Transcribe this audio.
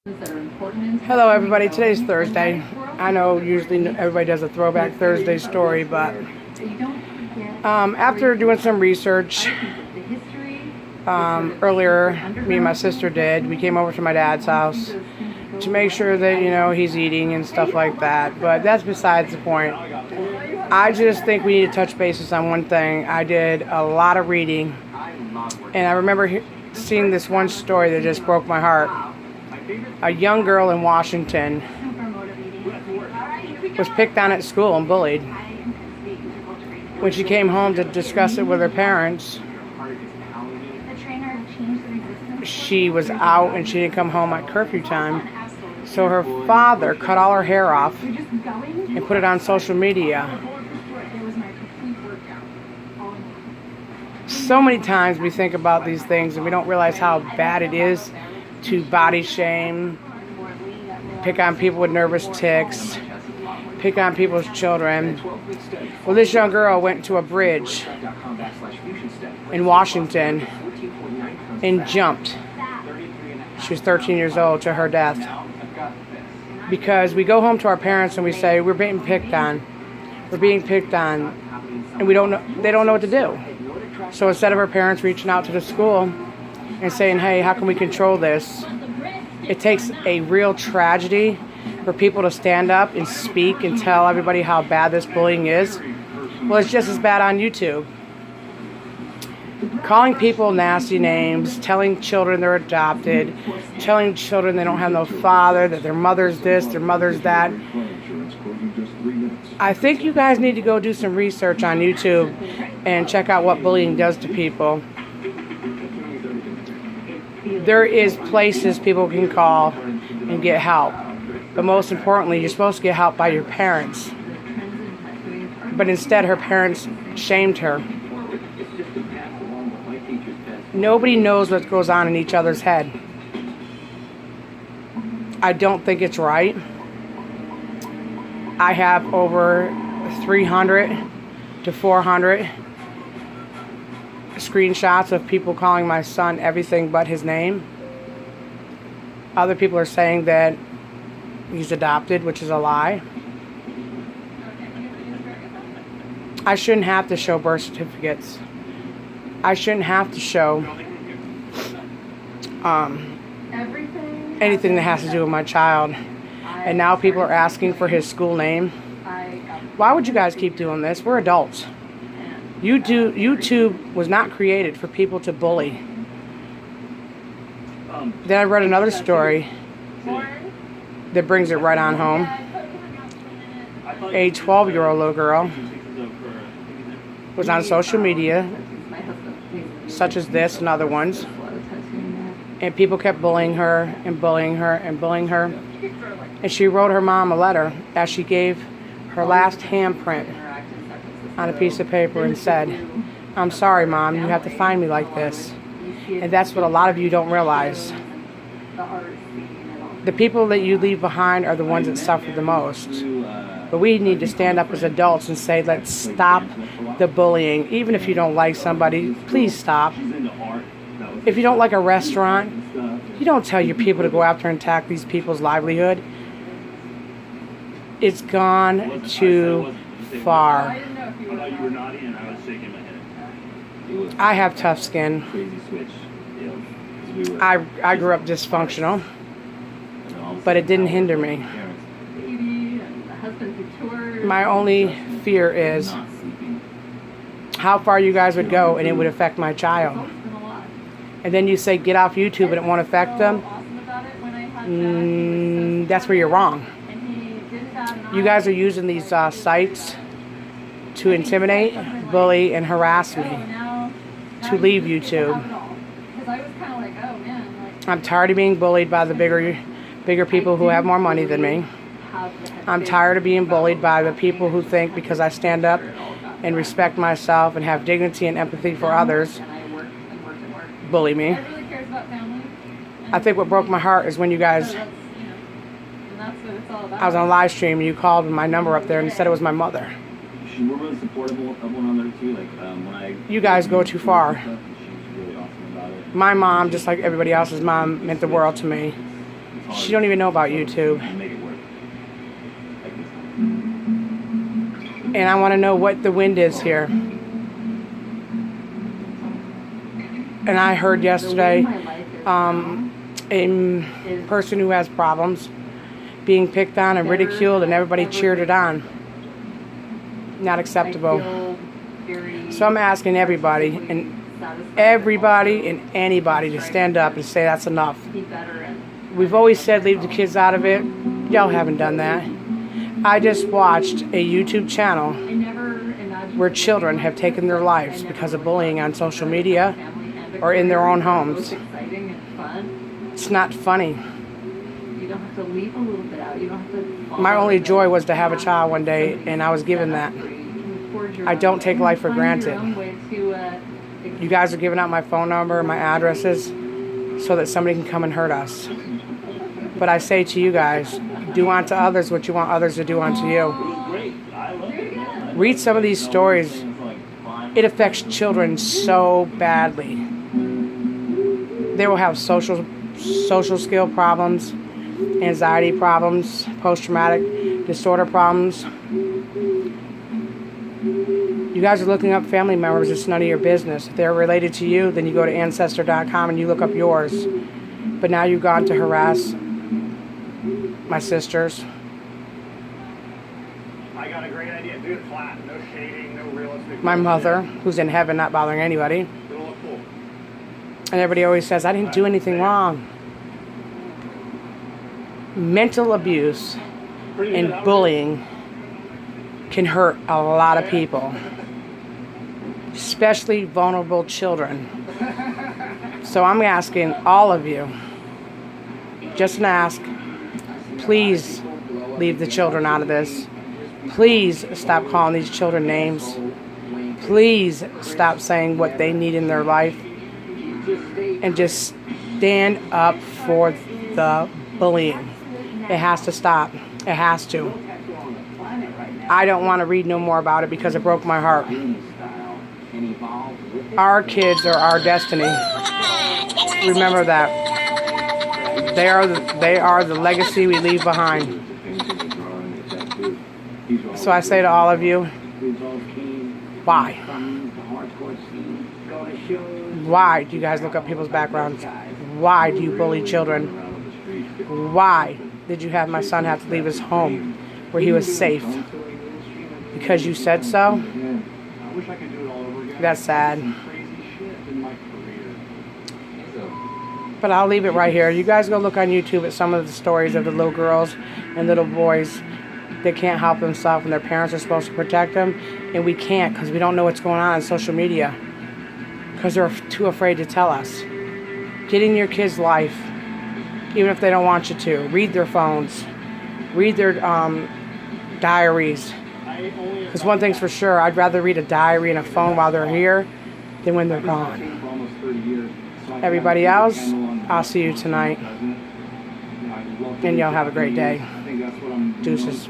Hello everybody, today's Thursday. I know usually everybody does a throwback Thursday story, but after doing some research earlier, me and my sister did, we came over to my dad's house to make sure that, he's eating and stuff like that, but that's besides the point. I just think we need to touch bases on one thing. I did a lot of reading, and I remember seeing this one story that just broke my heart. A young girl in Washington was picked on at school and bullied. When she came home to discuss it with her parents, she was out and she didn't come home at curfew time. So her father cut all her hair off and put it on social media. So many times we think about these things and we don't realize how bad it is to body shame, pick on people with nervous tics, pick on people's children. Well, this young girl went to a bridge in Washington and jumped. She was 13 years old to her death. Because we go home to our parents and we say, we're being picked on. We're being picked on. And they don't know what to do. So instead of her parents reaching out to the school and saying, hey, how can we control this? It takes a real tragedy for people to stand up and speak and tell everybody how bad this bullying is. Well, it's just as bad on YouTube. Calling people nasty names, telling children they're adopted, telling children they don't have no father, that their mother's this, their mother's that. I think you guys need to go do some research on YouTube and check out what bullying does to people. There is places people can call and get help. But most importantly, you're supposed to get help by your parents. But instead, her parents shamed her. Nobody knows what goes on in each other's head. I don't think it's right. I have over 300 to 400 screenshots of people calling my son everything but his name. Other people are saying that he's adopted, which is a lie. I shouldn't have to show birth certificates. I shouldn't have to show anything that has to do with my child. And now people are asking for his school name. Why would you guys keep doing this? We're adults. YouTube was not created for people to bully. Then I read another story that brings it right on home. A 12-year-old little girl was on social media, such as this and other ones, and people kept bullying her and bullying her and bullying her. And she wrote her mom a letter as she gave her last handprint on a piece of paper and said, I'm sorry, Mom, you have to find me like this. And that's what a lot of you don't realize. The people that you leave behind are the ones that suffer the most. But we need to stand up as adults and say, let's stop the bullying. Even if you don't like somebody, please stop. If you don't like a restaurant, you don't tell your people to go after and attack these people's livelihood. It's gone too far. I have tough skin. I grew up dysfunctional, but it didn't hinder me. My only fear is how far you guys would go and it would affect my child. And then you say get off YouTube and it won't affect them. That's where you're wrong. You guys are using these sites to intimidate, bully, and harass me to leave YouTube. I'm tired of being bullied by the bigger people who have more money than me. I'm tired of being bullied by the people who think because I stand up and respect myself and have dignity and empathy for others, bully me. I think what broke my heart is when you guys, I was on a live stream and you called my number up there and said it was my mother. You guys go too far. My mom, just like everybody else's mom, meant the world to me. She don't even know about YouTube. And I want to know what the wind is here. And I heard yesterday a person who has problems being picked on and ridiculed, and everybody cheered it on. Not acceptable. So I'm asking everybody and anybody to stand up and say that's enough. We've always said leave the kids out of it. Y'all haven't done that. I just watched a YouTube channel where children have taken their lives because of bullying on social media or in their own homes. It's not funny. My only joy was to have a child one day, and I was given that. I don't take life for granted. You guys are giving out my phone number, my addresses, so that somebody can come and hurt us. But I say to you guys, do unto others what you want others to do unto you. Read some of these stories. It affects children so badly. They will have social skill problems, anxiety problems, post-traumatic disorder problems. You guys are looking up family members. It's none of your business. If they're related to you, then you go to Ancestor.com and you look up yours. But now you've gone to harass my sisters. I got a great idea. Do it flat. No shading, no realistic. My mother, who's in heaven, not bothering anybody. It'll look cool. And everybody always says, I didn't do anything wrong. Mental abuse and bullying can hurt a lot of people, especially vulnerable children. So I'm asking all of you, just an ask, please leave the children out of this. Please stop calling these children names. Please stop saying what they need in their life. And just stand up for the bullying. It has to stop. It has to. I don't want to read no more about it because it broke my heart. Our kids are our destiny. Remember that. They are the legacy we leave behind. So I say to all of you, why? Why do you guys look up people's backgrounds? Why do you bully children? Why did you have my son have to leave his home where he was safe? Because you said so? That's sad. But I'll leave it right here. You guys go look on YouTube at some of the stories of the little girls and little boys that can't help themselves and their parents are supposed to protect them. And we can't because we don't know what's going on social media. Because they're too afraid to tell us. Get in your kids' life. Even if they don't want you to. Read their phones. Read their diaries. Because one thing's for sure, I'd rather read a diary and a phone while they're here than when they're gone. Everybody else, I'll see you tonight. And y'all have a great day. Deuces.